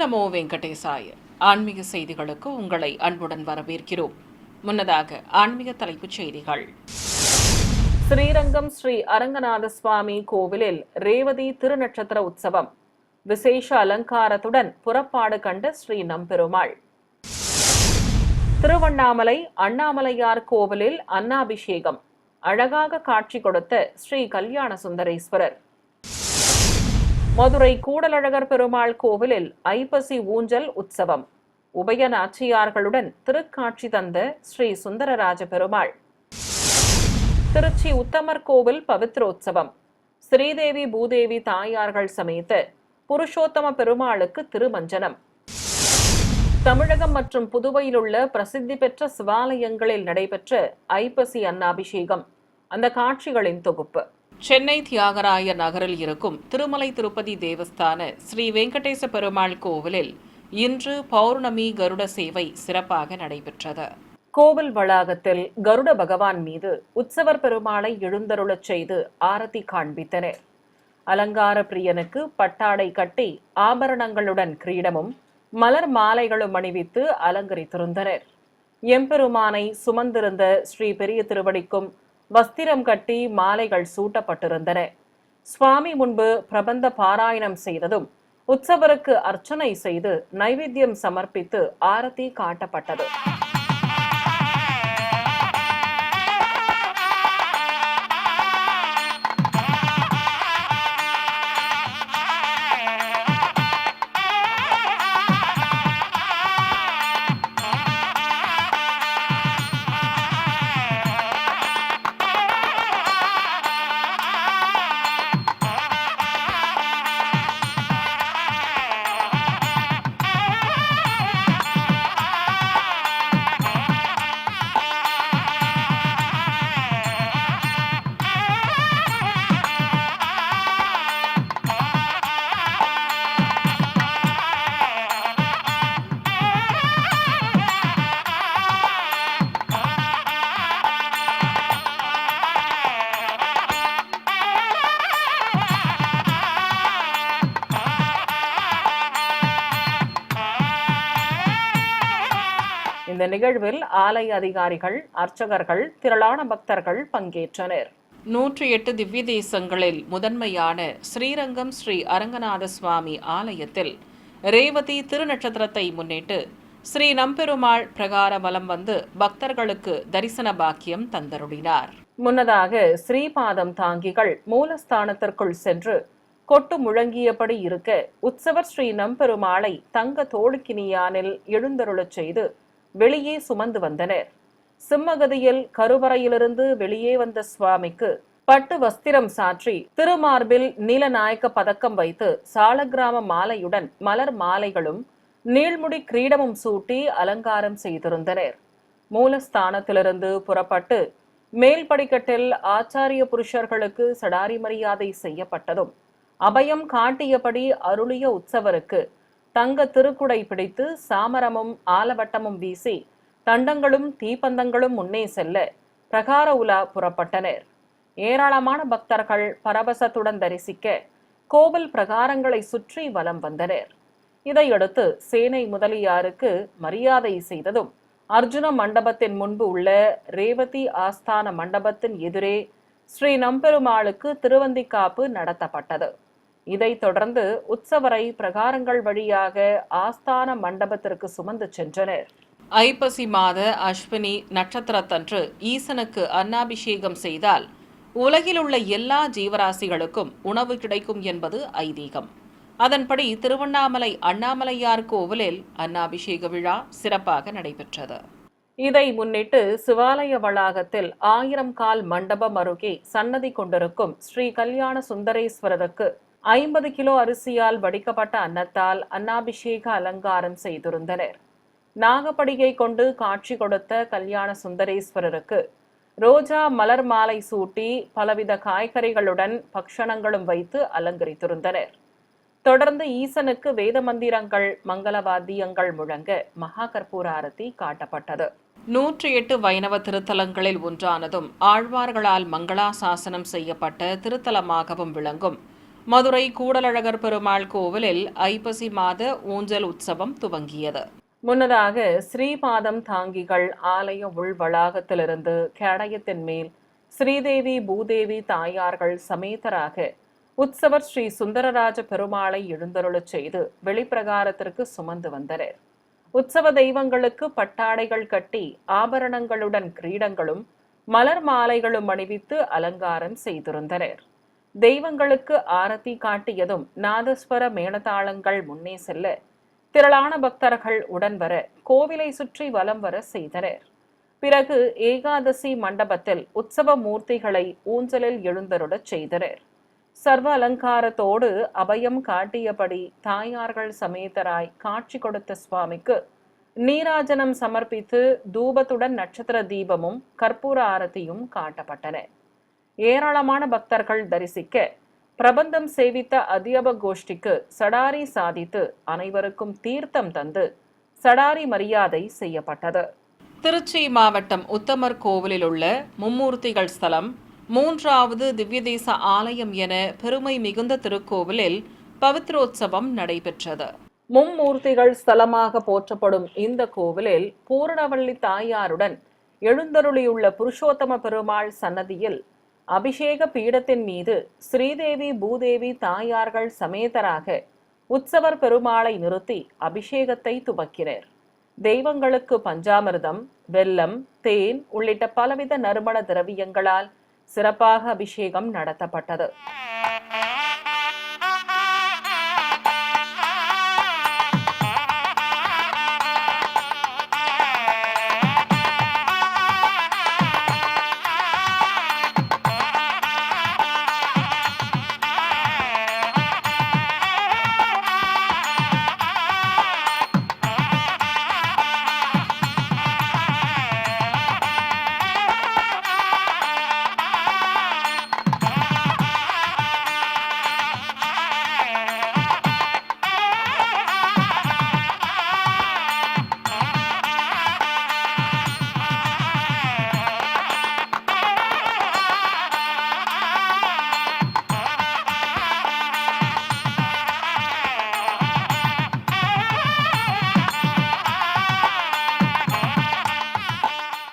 நமோ வெங்கடேசாய. ஆன்மீக செய்திகளுக்கு உங்களை அன்புடன் வரவேற்கிறோம். முன்னதாக ஆன்மீக தலைப்புச் செய்திகள். ஸ்ரீரங்கம் ஸ்ரீ அரங்கநாத சுவாமி கோவிலில் ரேவதி திருநட்சத்திர உற்சவம் விசேஷ அலங்காரத்துடன் புறப்பாடு கண்ட ஸ்ரீ நம்பெருமாள். திருவண்ணாமலை அண்ணாமலையார் கோவிலில் அன்னாபிஷேகம் அழகாக காட்சி கொடுத்த ஸ்ரீ கல்யாண சுந்தரேஸ்வரர். மதுரை கூடலழகர் பெருமாள் கோவிலில் ஐப்பசி ஊஞ்சல் உற்சவம் உபய நாச்சியார்களுடன் திருக்காட்சி தந்த ஸ்ரீ சுந்தரராஜ பெருமாள். திருச்சி உத்தமர் கோவில் பவித்ரோற்சவம் ஸ்ரீதேவி பூதேவி தாயார்கள் சமேத புருஷோத்தம பெருமாளுக்கு திருமஞ்சனம். தமிழகம் மற்றும் புதுவையில் உள்ள பிரசித்தி பெற்ற சிவாலயங்களில் நடைபெற்ற ஐப்பசி அன்னாபிஷேகம், அந்த காட்சிகளின் தொகுப்பு. சென்னை தியாகராய நகரில் இருக்கும் திருமலை திருப்பதி தேவஸ்தான ஸ்ரீ வெங்கடேச பெருமாள் கோவிலில் இன்று பௌர்ணமி கருட சேவை சிறப்பாக நடைபெற்றது. கோவில் வளாகத்தில் கருட பகவான் மீது உற்சவர் பெருமாளை எழுந்தருளச் செய்து ஆரத்தி காண்பித்தனர். அலங்கார பிரியனுக்கு பட்டாடை கட்டி ஆபரணங்களுடன் கிரீடமும் மலர் மாலைகளும் அணிவித்து அலங்கரித்திருந்தனர். எம்பெருமானை சுமந்திருந்த ஸ்ரீ பெரிய திருவடிக்கும் வஸ்திரம் கட்டி மாலைகள் சூட்டப்பட்டிருந்தன. சுவாமி முன்பு பிரபந்த பாராயணம் செய்ததும் உற்சவருக்கு அர்ச்சனை செய்து நைவேத்தியம் சமர்ப்பித்து ஆரத்தி காட்டப்பட்டது. இந்த நிகழ்வில் ஆலய அதிகாரிகள், அர்ச்சகர்கள், திரளான பக்தர்கள் பங்கேற்றனர். 108 திவ்ய தேசங்களில் முதன்மையான ஸ்ரீரங்கம் ஸ்ரீ அரங்கநாத சுவாமி ஆலயத்தில் ரேவதி திருநட்சத்திரத்தை முன்னிட்டு ஸ்ரீ நம்பெருமாள் பிரகார வலம் வந்து பக்தர்களுக்கு தரிசன பாக்கியம் தந்தருளினார். முன்னதாக ஸ்ரீபாதம் தாங்கிகள் மூலஸ்தானத்திற்குள் சென்று கொட்டு முழங்கியபடி இருக்க உற்சவர் ஸ்ரீ நம்பெருமாளை தங்க தோளுக்கினியானில் எழுந்தருளச் செய்து வெளியே சுமந்து வந்தனர். சிம்மகதியில் கருவறையிலிருந்து வெளியே வந்த சுவாமிக்கு பட்டு வஸ்திரம் சாற்றி திருமார்பில் நீலநாயக்க பதக்கம் வைத்து சாலக்கிராம மாலையுடன் மலர் மாலைகளும் நீள்முடி கிரீடமும் சூட்டி அலங்காரம் செய்திருந்தனர். மூலஸ்தானத்திலிருந்து புறப்பட்டு மேல் படிக்கட்டில் ஆச்சாரிய புருஷர்களுக்கு சடாரி மரியாதை செய்யப்பட்டதும் அபயம் காட்டியபடி அருளிய உற்சவருக்கு தங்க திருக்குடை பிடித்து சாமரமும் ஆலவட்டமும் வீசி தண்டங்களும் தீப்பந்தங்களும் முன்னே செல்ல பிரகார உலா புறப்பட்டனர். ஏராளமான பக்தர்கள் பரவசத்துடன் தரிசிக்க கோவில் பிரகாரங்களை சுற்றி வலம் வந்தனர். இதையடுத்து சேனை முதலியாருக்கு மரியாதை செய்ததும் அர்ஜுன மண்டபத்தின் முன்பு உள்ள ரேவதி ஆஸ்தான மண்டபத்தின் எதிரே ஸ்ரீ நம்பெருமாளுக்கு திருவந்திக்காப்பு நடத்தப்பட்டது. இதைத் தொடர்ந்து உற்சவரை பிரகாரங்கள் வழியாக ஆஸ்தான மண்டபத்திற்கு சுமந்து சென்றனர். ஐப்பசி மாத அஸ்வினி நட்சத்திரத்தன்று ஈசனுக்கு அன்னாபிஷேகம் செய்தால் உலகில் உள்ள எல்லா ஜீவராசிகளுக்கும் உணவு கிடைக்கும் என்பது ஐதீகம். அதன்படி திருவண்ணாமலை அண்ணாமலையார் கோவிலில் அன்னாபிஷேக விழா சிறப்பாக நடைபெற்றது. இதை முன்னிட்டு சிவாலய வளாகத்தில் 1000 கால் மண்டபம் அருகே சன்னதி கொண்டிருக்கும் ஸ்ரீ கல்யாண சுந்தரேஸ்வரருக்கு 50 கிலோ அரிசியால் வடிக்கப்பட்ட அன்னத்தால் அன்னாபிஷேக அலங்காரம் செய்திருந்தனர். நாகப்படிகை கொண்டு காட்சி கொடுத்த கல்யாண சுந்தரேஸ்வரருக்கு ரோஜா மலர் மாலை சூட்டி பலவித காய்கறிகளுடன் பக்ஷணங்களும் வைத்து அலங்கரித்திருந்தனர். தொடர்ந்து ஈசனுக்கு வேத மந்திரங்கள், மங்களவாத்தியங்கள் முழங்க மகா கற்பூர ஆரத்தி காட்டப்பட்டது. 108 வைணவ திருத்தலங்களில் ஒன்றானதும் ஆழ்வார்களால் மங்களாசாசனம் செய்யப்பட்ட திருத்தலமாகவும் விளங்கும் மதுரை கூடலழகர் பெருமாள் கோவிலில் ஐப்பசி மாத ஊஞ்சல் உற்சவம் துவங்கியது. முன்னதாக ஸ்ரீபாதம் தாங்கிகள் ஆலய உள் வளாகத்திலிருந்து கேடயத்தின் மேல் ஸ்ரீதேவி பூதேவி தாயார்கள் சமேதராக உற்சவர் ஸ்ரீ சுந்தரராஜ பெருமாளை எழுந்தருளச் செய்து வெளிப்பிரகாரத்திற்கு சுமந்து வந்தனர். உற்சவ தெய்வங்களுக்கு பட்டாடைகள் கட்டி ஆபரணங்களுடன் கிரீடங்களும் மலர் மாலைகளும் அணிவித்து அலங்காரம் செய்திருந்தனர். தெய்வங்களுக்கு ஆரத்தி காட்டியதும் நாதஸ்வர மேளதாளங்கள் முன்னே செல்ல திரளான பக்தர்கள் உடன் வர கோவிலை சுற்றி வலம் வர செய்தனர். பிறகு ஏகாதசி மண்டபத்தில் உற்சவ மூர்த்திகளை ஊஞ்சலில் எழுந்தருளச் செய்தனர். சர்வ அலங்காரத்தோடு அபயம் காட்டியபடி தாயார்கள் சமேதராய் காட்சி கொடுத்த சுவாமிக்கு நீராஜனம் சமர்ப்பித்து தூபத்துடன் நட்சத்திர தீபமும் கற்பூர ஆரத்தியும் காட்டப்பட்டன. ஏராளமான பக்தர்கள் தரிசிக்க பிரபந்தம் சேவித்த அதியப கோஷ்டிக்கு சடாரி சாதித்து அனைவருக்கும் தீர்த்தம் தந்து சடாரி மரியாதை செய்யப்பட்டது. திருச்சி மாவட்டம் உத்தமர் கோவிலில் உள்ள மும்மூர்த்திகள் ஸ்தலம், மூன்றாவது திவ்யதேச ஆலயம் என பெருமை மிகுந்த திருக்கோவிலில் பவித்ரோத்சவம் நடைபெற்றது. மும்மூர்த்திகள் ஸ்தலமாக போற்றப்படும் இந்த கோவிலில் பூரணவள்ளி தாயாருடன் எழுந்தருளியுள்ள புருஷோத்தம பெருமாள் சன்னதியில் அபிஷேக பீடத்தின் மீது ஸ்ரீதேவி பூதேவி தாயார்கள் சமேதராக உற்சவர் பெருமாளை நிறுத்தி அபிஷேகத்தை துவக்கினர். தெய்வங்களுக்கு பஞ்சாமிர்தம், வெல்லம், தேன் உள்ளிட்ட பலவித நறுமண திரவியங்களால் சிறப்பாக அபிஷேகம் நடத்தப்பட்டது.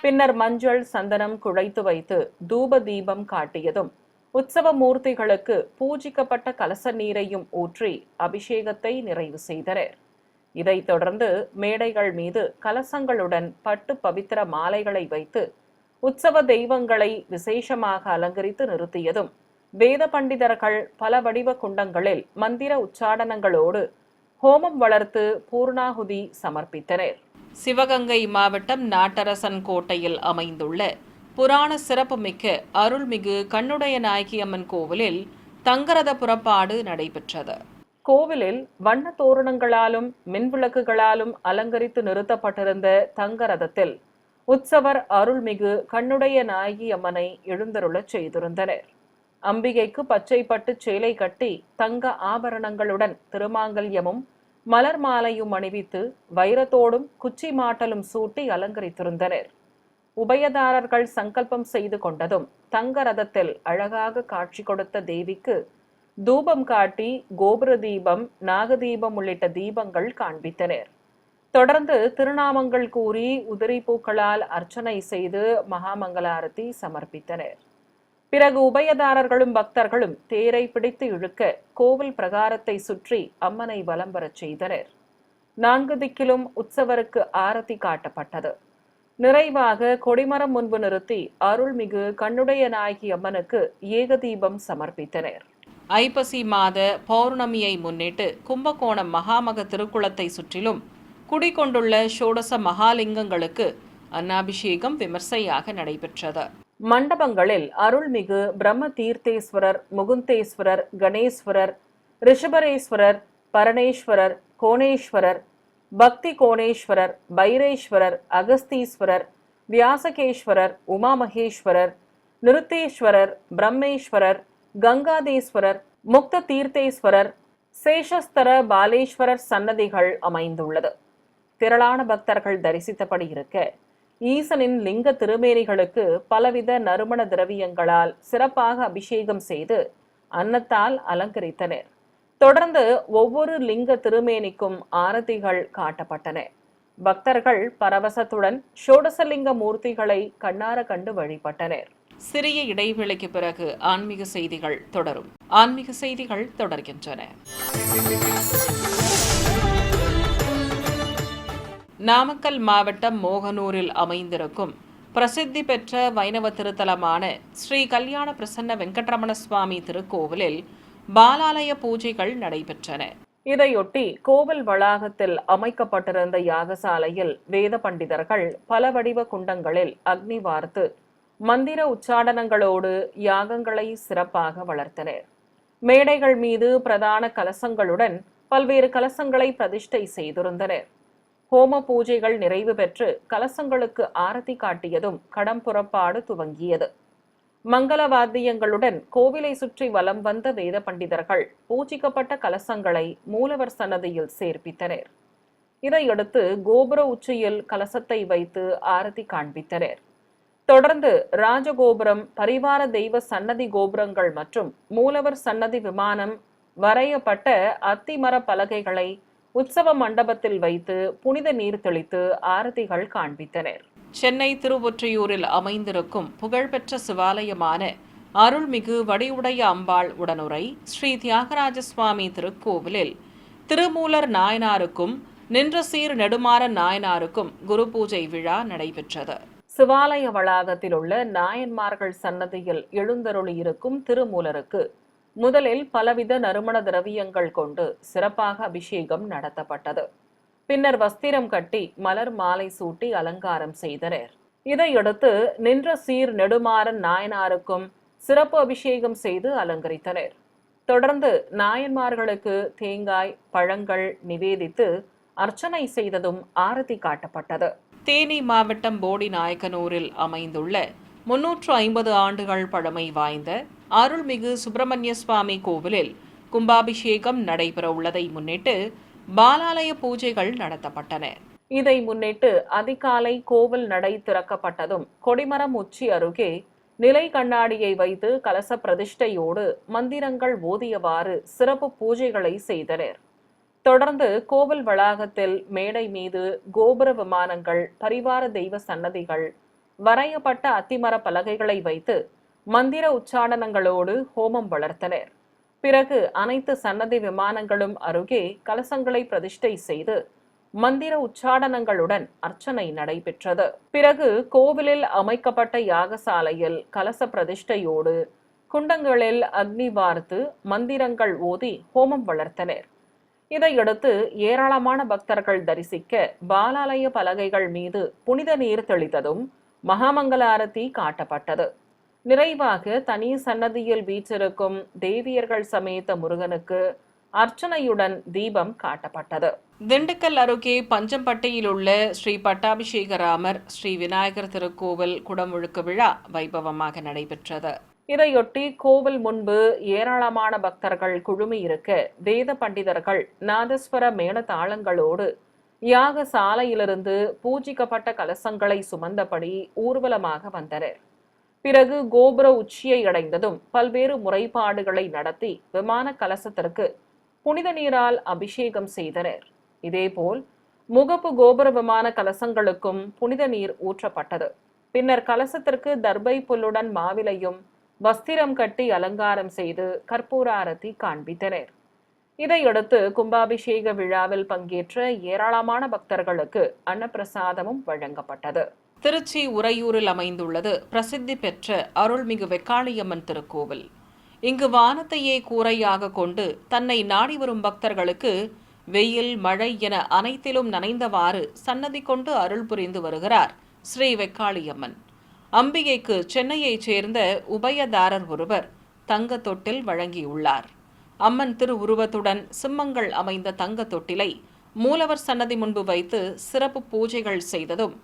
பின்னர் மஞ்சள் சந்தனம் குழைத்து வைத்து தூப தீபம் காட்டியதும் உற்சவ மூர்த்திகளுக்கு பூஜிக்கப்பட்ட கலச நீரையும் ஊற்றி அபிஷேகத்தை நிறைவு செய்தனர். இதைத் தொடர்ந்து மேடைகள் மீது கலசங்களுடன் பட்டு பவித்திர மாலைகளை வைத்து உற்சவ தெய்வங்களை விசேஷமாக அலங்கரித்து நிறுத்தியதும் வேத பண்டிதர்கள் பல வடிவ குண்டங்களில் மந்திர உச்சாடனங்களோடு ஹோமம் வளர்த்து பூர்ணாகுதி சமர்ப்பித்தனர். சிவகங்கை மாவட்டம் நாட்டரசன் கோட்டையில் அமைந்துள்ள புராண சிறப்புமிக்க அருள்மிகு கண்ணுடைய நாயகியம்மன் கோவிலில் தங்கரத புறப்பாடு நடைபெற்றது. கோவிலில் வண்ண தோரணங்களாலும் மின்விளக்குகளாலும் அலங்கரித்து நிறுத்தப்பட்டிருந்த தங்கரதத்தில் உற்சவர் அருள்மிகு கண்ணுடைய நாயகி அம்மனை எழுந்தருளச் செய்திருந்தனர். அம்பிகைக்கு பச்சை பட்டு சேலை கட்டி தங்க ஆபரணங்களுடன் திருமாங்கல்யமும் மலர் மாலையும் அணிவித்து வைரத்தோடும் குச்சி மாட்டலும் சூட்டி அலங்கரித்திருந்தனர். உபயதாரர்கள் சங்கல்பம் செய்து கொண்டதும் தங்க ரதத்தில் அழகாக காட்சி கொடுத்த தேவிக்கு தூபம் காட்டி கோபுர தீபம், நாகதீபம் உள்ளிட்ட தீபங்கள் காண்பித்தனர். தொடர்ந்து திருநாமங்கள் கூறி உதிரி பூக்களால் அர்ச்சனை செய்து மகாமங்களாரத்தி சமர்ப்பித்தனர். பிறகு உபயதாரர்களும் பக்தர்களும் தேரை பிடித்து இழுக்க கோவில் பிரகாரத்தை சுற்றி அம்மனை வலம் வரச் செய்தனர். 4 திக்கிலும் உற்சவருக்கு ஆரத்தி காட்டப்பட்டது. நிறைவாக கொடிமரம் முன்பு நிறுத்தி அருள்மிகு கண்ணுடைய நாயகி அம்மனுக்கு ஏகதீபம் சமர்ப்பித்தனர். ஐப்பசி மாத பௌர்ணமியை முன்னிட்டு கும்பகோணம் மகாமக திருக்குளத்தை சுற்றிலும் குடிகொண்டுள்ள ஷோடச மகாலிங்கங்களுக்கு அன்னாபிஷேகம் விமர்சையாக நடைபெற்றது. மண்டபங்களில் அருள்மிகு பிரம்ம தீர்த்தேஸ்வரர், முகுந்தேஸ்வரர், கணேஸ்வரர், ரிஷபரேஸ்வரர், பரணேஸ்வரர், கோணேஸ்வரர், பக்தி கோணேஸ்வரர், பைரேஸ்வரர், அகஸ்தீஸ்வரர், வியாசகேஸ்வரர், உமாமகேஸ்வரர், நிருத்தேஸ்வரர், பிரம்மேஸ்வரர், கங்காதேஸ்வரர், முக்த தீர்த்தேஸ்வரர், சேஷஸ்தர பாலேஸ்வரர் சன்னதிகள் அமைந்துள்ளது. திரளான பக்தர்கள் தரிசித்தபடி இருக்க ஈசனின் லிங்க திருமேனிகளுக்கு பலவித நறுமண திரவியங்களால் சிறப்பாக அபிஷேகம் செய்து அன்னத்தால் அலங்கரித்தனர். தொடர்ந்து ஒவ்வொரு லிங்க திருமேனிக்கும் ஆரத்திகள் காட்டப்பட்டன. பக்தர்கள் பரவசத்துடன் ஷோடசலிங்க மூர்த்திகளை கண்ணார கண்டு வழிபட்டனர். சிறிய இடைவெளிக்கு பிறகு ஆன்மீக செய்திகள் தொடரும். ஆன்மீக செய்திகள் தொடர்கின்றன. நாமக்கல் மாவட்டம் மோகனூரில் அமைந்திருக்கும் பிரசித்தி பெற்ற வைணவ திருத்தலமான ஸ்ரீ கல்யாண பிரசன்ன வெங்கட்ரமண சுவாமி திருக்கோவிலில் பாலாலய பூஜைகள் நடைபெற்றன. இதையொட்டி கோவில் வளாகத்தில் அமைக்கப்பட்டிருந்த யாகசாலையில் வேத பண்டிதர்கள் பல வடிவ குண்டங்களில் அக்னி வார்த்து மந்திர உச்சாடனங்களோடு யாகங்களை சிறப்பாக வளர்த்தனர். மேடைகள் மீது பிரதான கலசங்களுடன் பல்வேறு கலசங்களை பிரதிஷ்டை செய்திருந்தனர். ஹோம பூஜைகள் நிறைவு பெற்று கலசங்களுக்கு ஆரத்தி காட்டியதும் கடம் புறப்பாடு துவங்கியது. மங்கள வாத்தியங்களுடன் கோவிலை சுற்றி வலம் வந்த வேத பண்டிதர்கள் பூஜிக்கப்பட்ட கலசங்களை மூலவர் சன்னதியில் சேர்ப்பித்தனர். இதையடுத்து கோபுர உச்சியில் கலசத்தை வைத்து ஆரத்தி காண்பித்தனர். தொடர்ந்து ராஜகோபுரம், பரிவார தெய்வ சன்னதி கோபுரங்கள் மற்றும் மூலவர் சன்னதி விமானம் வரையப்பட்ட அத்திமர பலகைகளை உற்சவ மண்டபத்தில் வைத்து புனித நீர் தெளித்து ஆரத்திகள் காண்பித்தனர். சென்னை திருவொற்றியூரில் அமைந்திருக்கும் புகழ்பெற்ற சிவாலயமான அருள்மிகு வடிவுடைய அம்பாள் உடனுரை ஸ்ரீ தியாகராஜ சுவாமி திருக்கோவிலில் திருமூலர் நாயனாருக்கும் நின்ற சீர் நெடுமாறன் நாயனாருக்கும் குரு பூஜை விழா நடைபெற்றது. சிவாலய வளாகத்தில் உள்ள நாயன்மார்கள் சன்னதியில் எழுந்தருளி இருக்கும் திருமூலருக்கு முதலில் பலவித நறுமண திரவியங்கள் கொண்டு சிறப்பாக அபிஷேகம் நடத்தப்பட்டது. பின்னர் வஸ்திரம் கட்டி மலர் மாலை சூட்டி அலங்காரம் செய்தனர். இதையடுத்து நின்ற சீர் நெடுமாறன் நாயனாருக்கும் சிறப்பு அபிஷேகம் செய்து அலங்கரித்தனர். தொடர்ந்து நாயன்மார்களுக்கு தேங்காய், பழங்கள் நிவேதித்து அர்ச்சனை செய்ததும் ஆரத்தி காட்டப்பட்டது. தேனி மாவட்டம் போடி நாயக்கனூரில் அமைந்துள்ள 350 ஆண்டுகள் பழமை வாய்ந்த அருள்மிகு சுப்பிரமணிய சுவாமி கோவிலில் கும்பாபிஷேகம் நடைபெற உள்ளதை முன்னிட்டு பாலாலய பூஜைகள் நடத்தப்பட்டன. இதை முன்னிட்டு அதிகாலை கோவில் நடை திறக்கப்பட்டதும் கொடிமரம் உச்சி அருகே நிலை கண்ணாடியை வைத்து கலச பிரதிஷ்டையோடு மந்திரங்கள் ஓதியவாறு சிறப்பு பூஜைகளை செய்தனர். தொடர்ந்து கோவில் வளாகத்தில் மேடை மீது கோபுர விமானங்கள், பரிவார தெய்வ சன்னதிகள், வரையப்பட்ட அத்திமர பலகைகளை வைத்து மந்திர உச்சாடனங்களோடு ஹோமம் வளர்த்தனர். பிறகு அனைத்து சன்னதி விமானங்களும் அருகே கலசங்களை பிரதிஷ்டை செய்து மந்திர உச்சாடனங்களுடன் அர்ச்சனை நடைபெற்றது. பிறகு கோவிலில் அமைக்கப்பட்ட யாகசாலையில் கலச பிரதிஷ்டையோடு குண்டங்களில் அக்னி வார்த்து மந்திரங்கள் ஓதி ஹோமம் வளர்த்தனர். இதையடுத்து ஏராளமான பக்தர்கள் தரிசிக்க பாலாலய பலகைகள் மீது புனித நீர் தெளித்ததும் மகாமங்கல ஆரத்தி காட்டப்பட்டது. நிறைவாக தனி சன்னதியில் வீற்றிருக்கும் தேவியர்கள் சமேத முருகனுக்கு அர்ச்சனையுடன் தீபம் காட்டப்பட்டது. திண்டுக்கல் அருகே பஞ்சம்பட்டியில் உள்ள ஸ்ரீ பட்டாபிஷேகராமர் ஸ்ரீ விநாயகர் திருக்கோவில் குடமுழுக்கு விழா வைபவமாக நடைபெற்றது. இதையொட்டி கோவில் முன்பு ஏராளமான பக்தர்கள் குழுமி இருக்க வேத பண்டிதர்கள் நாதஸ்வர மேளதாளங்களோடு யாக சாலையிலிருந்து பூஜிக்கப்பட்ட கலசங்களை சுமந்தபடி ஊர்வலமாக வந்தனர். பிறகு கோபுர உச்சியை அடைந்ததும் பல்வேறு முறைப்பாடுகளை நடத்தி விமான கலசத்திற்கு புனித நீரால் அபிஷேகம் செய்தனர். இதேபோல் முகப்பு கோபுர விமான கலசங்களுக்கும் புனித நீர் ஊற்றப்பட்டது. பின்னர் கலசத்திற்கு தர்பை புல்லுடன் மாவிலையும் வஸ்திரம் கட்டி அலங்காரம் செய்து கற்பூர ஆரத்தி காண்பித்தனர். இதையடுத்து கும்பாபிஷேக விழாவில் பங்கேற்ற ஏராளமான பக்தர்களுக்கு அன்னப்பிரசாதமும் வழங்கப்பட்டது. திருச்சி உறையூரில் அமைந்துள்ளது பிரசித்தி பெற்ற அருள்மிகு வெக்காளியம்மன் திருக்கோவில். இங்கு வானத்தையே கூரையாக கொண்டு தன்னை நாடி வரும் பக்தர்களுக்கு வெயில், மழை என அனைத்திலும் நனைந்தவாறு சன்னதி கொண்டு அருள் புரிந்து வருகிறார் ஸ்ரீ வெக்காளியம்மன். அம்பிகைக்கு சென்னையைச் சேர்ந்த உபயதாரர் ஒருவர் தங்க தொட்டில் வழங்கியுள்ளார். அம்மன் திருவுருவத்துடன் சிம்மங்கள் அமைந்த தங்க தொட்டிலை மூலவர் சன்னதி முன்பு வைத்து சிறப்பு பூஜைகள் செய்ததும்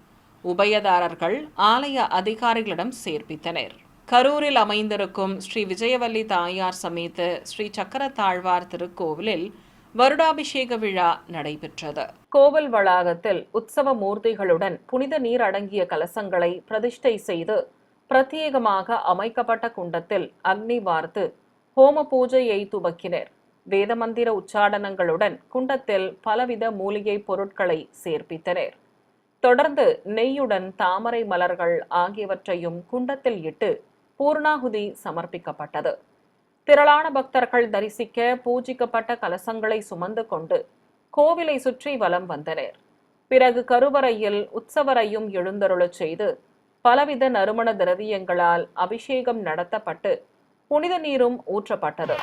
உபயதாரர்கள் ஆலய அதிகாரிகளிடம் சேர்ப்பித்தனர். கரூரில் அமைந்திருக்கும் ஸ்ரீ விஜயவல்லி தாயார் சமேத ஸ்ரீ சக்கர தாழ்வார் திருக்கோவிலில் வருடாபிஷேக விழா நடைபெற்றது. கோவில் வளாகத்தில் உற்சவ மூர்த்திகளுடன் புனித நீர் அடங்கிய கலசங்களை பிரதிஷ்டை செய்து பிரத்யேகமாக அமைக்கப்பட்ட குண்டத்தில் அக்னி வார்த்து ஹோம பூஜையை துவக்கினர். வேதமந்திர உச்சாடனங்களுடன் குண்டத்தில் பலவித மூலிகை பொருட்களை சேர்ப்பித்தனர். தொடர்ந்து நெய்யுடன் தாமரை மலர்கள் ஆகியவற்றையும் குண்டத்தில் இட்டு பூர்ணாகுதி சமர்ப்பிக்கப்பட்டது. திரளான பக்தர்கள் தரிசிக்க பூஜிக்கப்பட்ட கலசங்களை சுமந்து கொண்டு கோவிலை சுற்றி வலம் வந்தனர். பிறகு கருவறையில் உற்சவரையும் எழுந்தருளச் செய்து பலவித நறுமண திரவியங்களால் அபிஷேகம் நடத்தப்பட்டு புனித நீரும் ஊற்றப்பட்டது.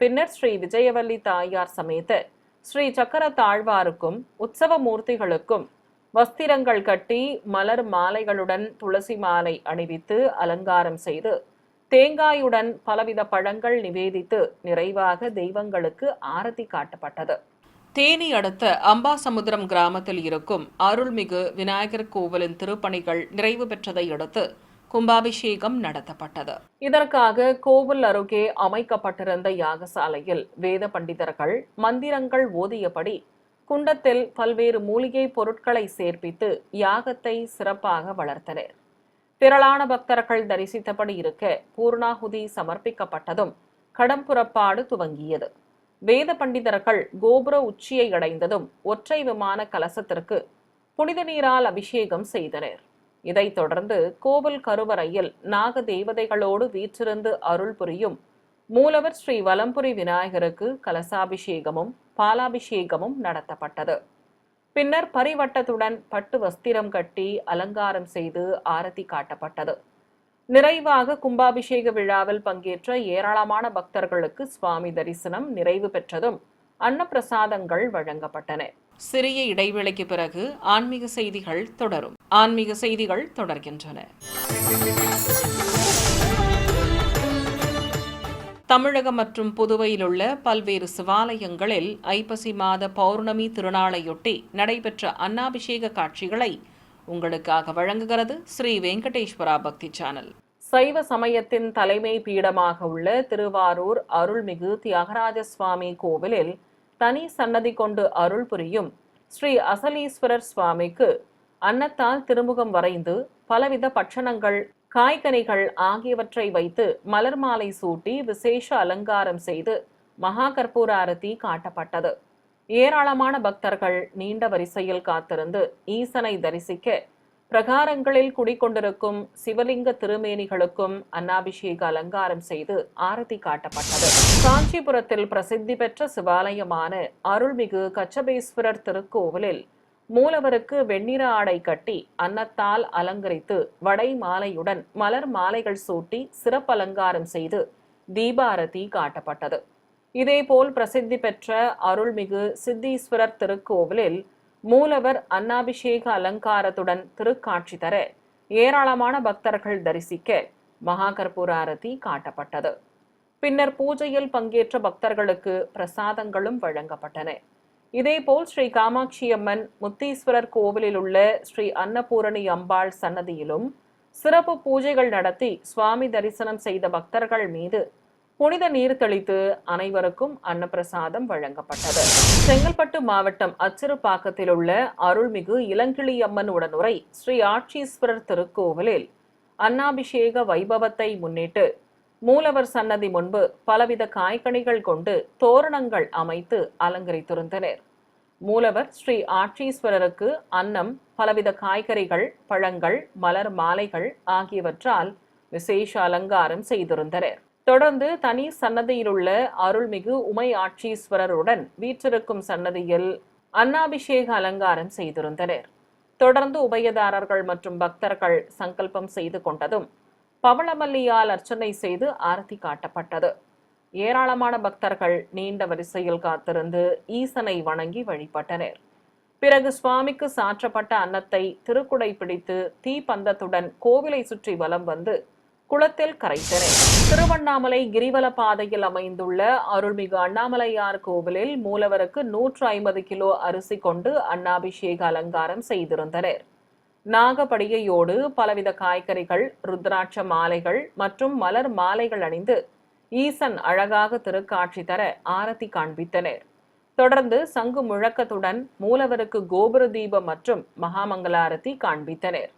பின்னர் ஸ்ரீ விஜயவல்லி தாயார் சமேத ஸ்ரீ சக்கர தாழ்வாருக்கும் உற்சவ மூர்த்திகளுக்கும் வஸ்திரங்கள் கட்டி மலர் மாலைகளுடன் துளசி மாலை அணிவித்து அலங்காரம் செய்து தேங்காயுடன் பலவித பழங்கள் நிவேதித்து நிறைவாக தெய்வங்களுக்கு ஆரத்தி காட்டப்பட்டது. தேனி அடுத்த அம்பாசமுத்திரம் கிராமத்தில் இருக்கும் அருள்மிகு விநாயகர் கோவிலின் திருப்பணிகள் நிறைவு பெற்றதை அடுத்து கும்பாபிஷேகம் நடத்தப்பட்டது. இதற்காக கோவில் அருகே அமைக்கப்பட்டிருந்த யாகசாலையில் வேத பண்டிதர்கள் மந்திரங்கள் ஓதியபடி குண்டத்தில் பல்வேறு மூலிகை பொருட்களை சேர்ப்பித்து யாகத்தை சிறப்பாக வளர்த்தனர். திரளான பக்தர்கள் தரிசித்தபடி இருக்க பூர்ணாகுதி சமர்ப்பிக்கப்பட்டதும் கடம்புறப்பாடு துவங்கியது. வேத பண்டிதர்கள் கோபுர உச்சியை அடைந்ததும் ஒற்றை விமான கலசத்திற்கு புனித நீரால் அபிஷேகம் செய்தனர். இதைத் தொடர்ந்து கோவில் கருவறையில் நாக தேவதைகளோடு வீற்றிருந்து அருள் புரியும் மூலவர் ஸ்ரீ வலம்புரி விநாயகருக்கு கலசாபிஷேகமும் பாலாபிஷேகமும் நடத்தப்பட்டது. பின்னர் பரிவட்டத்துடன் பட்டு வஸ்திரம் கட்டி அலங்காரம் செய்து ஆரத்தி காட்டப்பட்டது. நிறைவாக கும்பாபிஷேக விழாவில் பங்கேற்ற ஏராளமான பக்தர்களுக்கு சுவாமி தரிசனம் நிறைவு பெற்றதும் அன்னப்பிரசாதங்கள் வழங்கப்பட்டன. சிறிய இடைவேளைக்கு பிறகு ஆன்மீக செய்திகள் தொடரும். ஆன்மீக செய்திகள் தொடர்கின்றன. தமிழகம் மற்றும் புதுவையில் உள்ள பல்வேறு சிவாலயங்களில் ஐப்பசி மாத பௌர்ணமி திருநாளையொட்டி நடைபெற்ற அன்னாபிஷேக காட்சிகளை உங்களுக்காக வழங்குகிறது ஸ்ரீ வெங்கடேஸ்வரா பக்தி சேனல். சைவ சமயத்தின் தலைமை பீடமாக உள்ள திருவாரூர் அருள்மிகு தியாகராஜ சுவாமி கோவிலில் தனி சன்னதி கொண்டு அருள் புரியும் ஸ்ரீ அசலீஸ்வரர் சுவாமிக்கு அன்னத்தால் திருமுகம் வரைந்து பலவித பட்சணங்கள் காய்கனிகள் ஆகியவற்றை வைத்து மலர் மாலை சூட்டி விசேஷ அலங்காரம் செய்து மகா கற்பூர ஆரத்தி காட்டப்பட்டது. ஏராளமான பக்தர்கள் நீண்ட வரிசையில் காத்திருந்து ஈசனை தரிசிக்க பிரகாரங்களில் குடிக்கொண்டிருக்கும் சிவலிங்க திருமேனிகளுக்கும் அன்னாபிஷேக அலங்காரம் செய்து ஆரத்தி காட்டப்பட்டது. காஞ்சிபுரத்தில் பிரசித்தி பெற்ற சிவாலயமான அருள்மிகு கச்சபேஸ்வரர் திருக்கோவிலில் மூலவருக்கு வெண்ணிற ஆடை கட்டி அன்னத்தால் அலங்கரித்து வடை மாலையுடன் மலர் மாலைகள் சூட்டி சிறப்பு அலங்காரம் செய்து தீபாரதி காட்டப்பட்டது. இதேபோல் பிரசித்தி பெற்ற அருள்மிகு சித்தீஸ்வரர் திருக்கோவிலில் மூலவர் அன்னாபிஷேக அலங்காரத்துடன் திருக்காட்சி தர ஏராளமான பக்தர்கள் தரிசிக்க மகா கற்பூர ஆரத்தி காட்டப்பட்டது. பின்னர் பூஜையில் பங்கேற்ற பக்தர்களுக்கு பிரசாதங்களும் வழங்கப்பட்டன. இதேபோல் ஸ்ரீ காமாட்சியம்மன் முத்தீஸ்வரர் கோவிலில் உள்ள ஸ்ரீ அன்னபூரணி அம்பாள் சன்னதியிலும் சிறப்பு பூஜைகள் நடத்தி சுவாமி தரிசனம் செய்த பக்தர்கள் மீது புனித நீர் தெளித்து அனைவருக்கும் அன்னப்பிரசாதம் வழங்கப்பட்டது. செங்கல்பட்டு மாவட்டம் அச்சிறுபாக்கத்தில் உள்ள அருள்மிகு இளங்கிளி அம்மன் உடனுரை ஸ்ரீ ஆட்சீஸ்வரர் திருக்கோவிலில் அன்னாபிஷேக வைபவத்தை முன்னிட்டு மூலவர் சன்னதி முன்பு பலவித காய்கனிகள் கொண்டு தோரணங்கள் அமைத்து அலங்கரித்திருந்தனர். மூலவர் ஸ்ரீ ஆட்சீஸ்வரருக்கு அன்னம், பலவித காய்கறிகள், பழங்கள், மலர் மாலைகள் ஆகியவற்றால் விசேஷ அலங்காரம் செய்திருந்தனர். தொடர்ந்து தனி சன்னதியில் உள்ள அருள்மிகு உமை ஆட்சீஸ்வரருடன் வீற்றிருக்கும் சன்னதியில் அன்னாபிஷேக அலங்காரம் செய்திருந்தனர். தொடர்ந்து உபயதாரர்கள் மற்றும் பக்தர்கள் சங்கல்பம் செய்து கொண்டதும் பவளமல்லியால் அர்ச்சனை செய்து ஆரத்தி காட்டப்பட்டது. ஏராளமான பக்தர்கள் நீண்ட வரிசையில் காத்திருந்து ஈசனை வணங்கி வழிபட்டனர். பிறகு சுவாமிக்கு சாற்றப்பட்ட அன்னத்தை திருக்குடை பிடித்து தீப்பந்தத்துடன் கோவிலை சுற்றி வலம் வந்து குளத்தில் கரைத்தனர். திருவண்ணாமலை கிரிவல பாதையில் அமைந்துள்ள அருள்மிகு அண்ணாமலையார் கோவிலில் மூலவருக்கு 150 கிலோ அரிசி கொண்டு அன்னாபிஷேக அலங்காரம் செய்திருந்தனர். நாகப்படிகையோடு பலவித காய்கறிகள், ருத்ராட்ச மாலைகள் மற்றும் மலர் மாலைகள் அணிந்து ஈசன் அழகாக திருக்காட்சி தர ஆரத்தி காண்பித்தனர். தொடர்ந்து சங்கு முழக்கத்துடன் மூலவருக்கு கோபுர தீபம் மற்றும் மகாமங்களாரத்தி காண்பித்தனர்.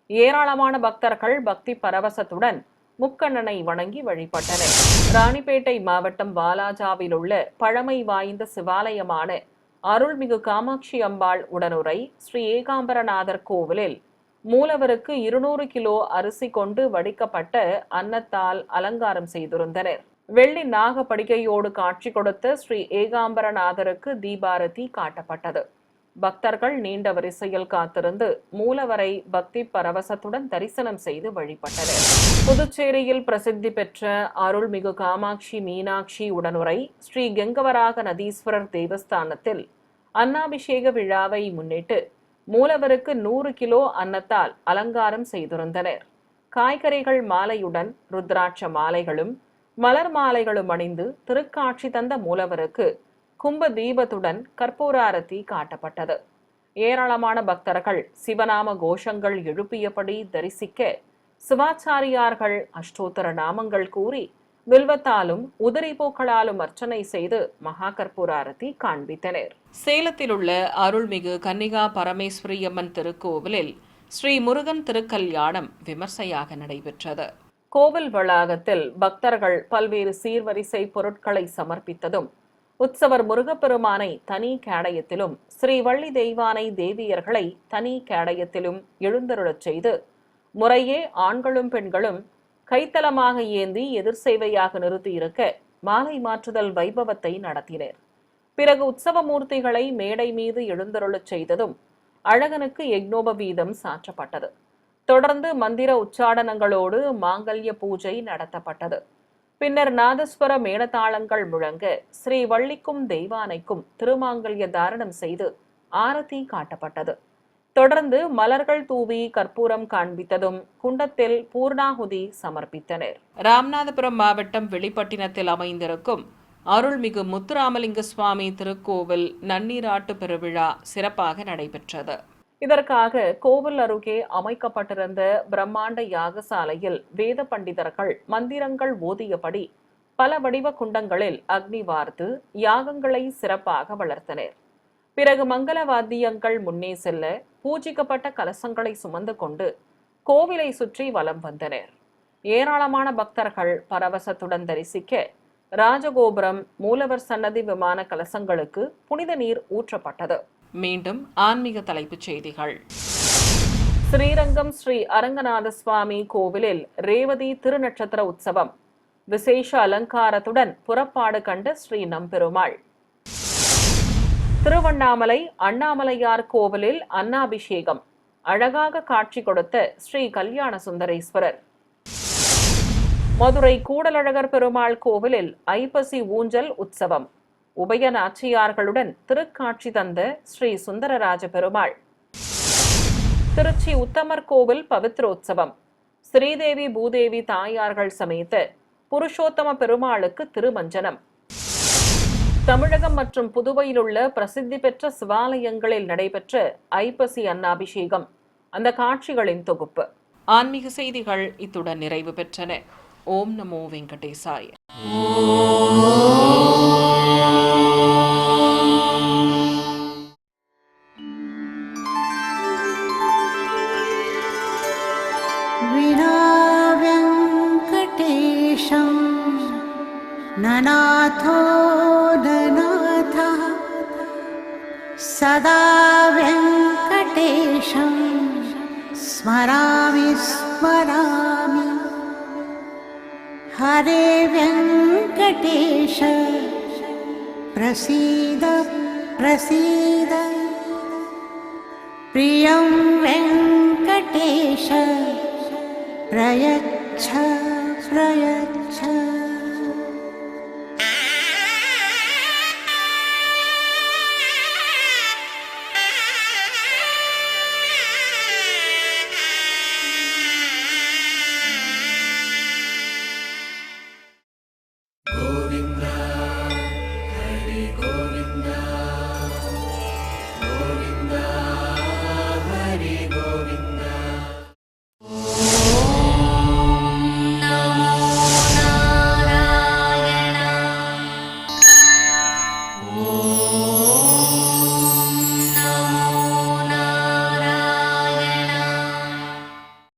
ஏராளமான பக்தர்கள் பக்தி பரவசத்துடன் முக்கண்ணனை வணங்கி வழிபட்டனர். ராணிப்பேட்டை மாவட்டம் வாலாஜாவில் உள்ள பழமை வாய்ந்த சிவாலயமான அருள்மிகு காமாட்சி அம்பாள் உடனுறை ஸ்ரீ ஏகாம்பரநாதர் கோவிலில் மூலவருக்கு 200 கிலோ அரிசி கொண்டு வடிக்கப்பட்ட அன்னத்தால் அலங்காரம் செய்திருந்தனர். வெள்ளி நாகப்படிகையோடு காட்சி கொடுத்த ஸ்ரீ ஏகாம்பரநாதருக்கு தீபாரதி காட்டப்பட்டது. பக்தர்கள் நீண்ட வரிசையில் காத்திருந்து மூலவரை பக்தி பரவசத்துடன் தரிசனம் செய்து வழிபட்டனர். புதுச்சேரியில் பிரசித்தி பெற்ற அருள்மிகு காமாட்சி மீனாட்சி உடனுறை ஸ்ரீ கெங்கவராக நதீஸ்வரர் தேவஸ்தானத்தில் அன்னாபிஷேக விழாவை முன்னிட்டு மூலவருக்கு 100 கிலோ அன்னத்தால் அலங்காரம் செய்திருந்தனர். காய்கறிகள் மாலையுடன் ருத்ராட்ச மாலைகளும் மலர் மாலைகளும் அணிந்து திருக்காட்சி தந்த மூலவருக்கு கும்ப தீபத்துடன் கற்பூராரத்தி காட்டப்பட்டது. ஏராளமான பக்தர்கள் சிவநாம கோஷங்கள் எழுப்பியபடி தரிசிக்க சிவாச்சாரியார்கள் அஷ்டோத்தர நாமங்கள் கூறி வில்வத்தாலும் உதிரி பூக்களாலும் அர்ச்சனை செய்து மகா கற்பூராரத்தி காண்பித்தனர். சேலத்தில் உள்ள அருள்மிகு கன்னிகா பரமேஸ்வரி அம்மன் திருக்கோவிலில் ஸ்ரீ முருகன் திருக்கல்யாணம் விமர்சையாக நடைபெற்றது. கோவில் வளாகத்தில் பக்தர்கள் பல்வேறு சீர்வரிசை பொருட்களை சமர்ப்பித்ததும் உற்சவர் முருகப்பெருமானை தனி கேடயத்திலும் ஸ்ரீ வள்ளி தெய்வானை தேவியர்களை தனி கேடயத்திலும் எழுந்தருளச் செய்து முறையே ஆண்களும் பெண்களும் கைத்தலமாக ஏந்தி எதிர் சேவையாக நிறுத்தியிருக்க மாலை மாற்றுதல் வைபவத்தை நடத்தினர். பிறகு உற்சவ மூர்த்திகளை மேடை மீது எழுந்தருளச் செய்ததும் அழகனுக்கு யக்னோபவீதம் சாற்றப்பட்டது. தொடர்ந்து மந்திர உச்சாடனங்களோடு மாங்கல்ய பூஜை நடத்தப்பட்டது. பின்னர் நாதஸ்வர மேளதாளங்கள் முழங்க ஸ்ரீ வள்ளிக்கும் தெய்வானைக்கும் திருமாங்கல்ய தாரணம் செய்து ஆரத்தி காட்டப்பட்டது. தொடர்ந்து மலர்கள் தூவி கற்பூரம் காண்பித்ததும் குண்டத்தில் பூர்ணாகுதி சமர்ப்பித்தனர். ராமநாதபுரம் மாவட்டம் வெளிப்பட்டினத்தில் அமைந்திருக்கும் அருள்மிகு முத்துராமலிங்க சுவாமி திருக்கோவில் நன்னீராட்டு பெருவிழா சிறப்பாக நடைபெற்றது. இதற்காக கோவில் அருகே அமைக்கப்பட்டிருந்த பிரம்மாண்ட யாகசாலையில் வேத பண்டிதர்கள் மந்திரங்கள் ஓதியபடி பல வடிவ குண்டங்களில் அக்னி வார்த்து யாகங்களை சிறப்பாக வளர்த்தனர். பிறகு மங்கள வாத்தியங்கள் முன்னே செல்ல பூஜிக்கப்பட்ட கலசங்களை சுமந்து கொண்டு கோவிலை சுற்றி வலம் வந்தனர். ஏராளமான பக்தர்கள் பரவசத்துடன் தரிசிக்க ராஜகோபுரம், மூலவர் சன்னதி விமான கலசங்களுக்கு புனித நீர் ஊற்றப்பட்டது. மீண்டும் ஆன்மீக தலைப்புச் செய்திகள். ஸ்ரீரங்கம் ஸ்ரீ அரங்கநாத சுவாமி கோவிலில் ரேவதி திருநட்சத்திர உற்சவம் விசேஷ அலங்காரத்துடன் புறப்பாடு கண்ட ஸ்ரீ நம்பெருமாள். திருவண்ணாமலை அண்ணாமலையார் கோவிலில் அன்னாபிஷேகம் அழகாக காட்சி கொடுத்த ஸ்ரீ கல்யாண சுந்தரேஸ்வரர். மதுரை கூடலழகர் பெருமாள் கோவிலில் ஐப்பசி ஊஞ்சல் உற்சவம் உபய நாச்சியார்களுடன் திருக்காட்சி தந்த ஸ்ரீ சுந்தரராஜ பெருமாள். திருச்சி உத்தமர் கோவில் பவித்ரோத்சவம் ஸ்ரீதேவி பூதேவி தாயார்கள் சமேத புருஷோத்தம பெருமாளுக்கு திருமஞ்சனம். தமிழகம் மற்றும் புதுவையில் உள்ள பிரசித்தி பெற்ற சிவாலயங்களில் நடைபெற்ற ஐப்பசி அன்னாபிஷேகம், அந்த காட்சிகளின் தொகுப்பு. ஆன்மீக செய்திகள் இத்துடன் நிறைவு பெற்றன. ஓம் நமோ வெங்கடேசாய. ननाथो ननाथः सदा वेङ्कटेशं स्मरामि स्मरामि हरे वेङ्कटेश प्रसीद प्रसीद प्रियं वेङ्कटेश प्रयच्छ प्रयच्छ